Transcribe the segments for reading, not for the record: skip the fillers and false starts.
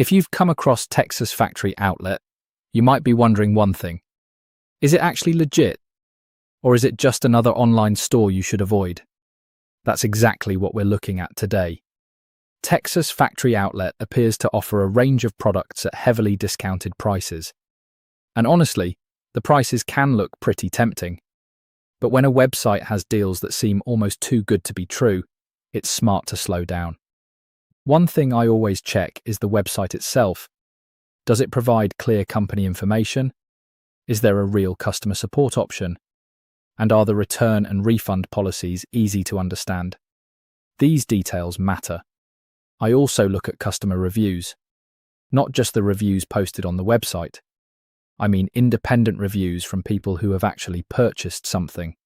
If you've come across Texas Factory Outlet, you might be wondering one thing. Is it actually legit? Or is it just another online store you should avoid? That's exactly what we're looking at today. Texas Factory Outlet appears to offer a range of products at heavily discounted prices. And honestly, the prices can look pretty tempting. But when a website has deals that seem almost too good to be true, it's smart to slow down. One thing I always check is the website itself. Does it provide clear company information? Is there a real customer support option? And are the return and refund policies easy to understand? These details matter. I also look at customer reviews. Not just the reviews posted on the website. I mean independent reviews from people who have actually purchased something.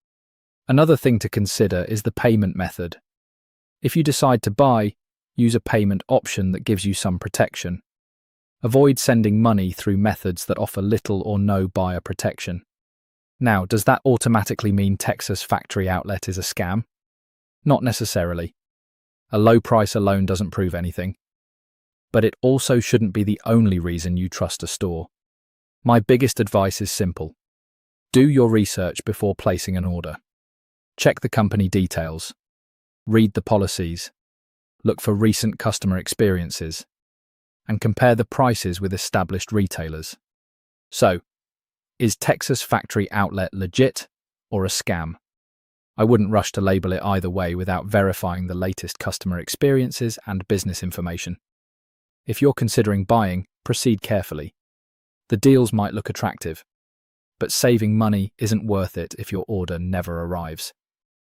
Another thing to consider is the payment method. If you decide to buy, use a payment option that gives you some protection. Avoid sending money through methods that offer little or no buyer protection. Now, does that automatically mean Texas Factory Outlet is a scam? Not necessarily. A low price alone doesn't prove anything. But it also shouldn't be the only reason you trust a store. My biggest advice is simple. Do your research before placing an order. Check the company details. Read the policies. Look for recent customer experiences. And compare the prices with established retailers. So, is Texas Factory Outlet legit or a scam? I wouldn't rush to label it either way without verifying the latest customer experiences and business information. If you're considering buying, proceed carefully. The deals might look attractive, but saving money isn't worth it if your order never arrives.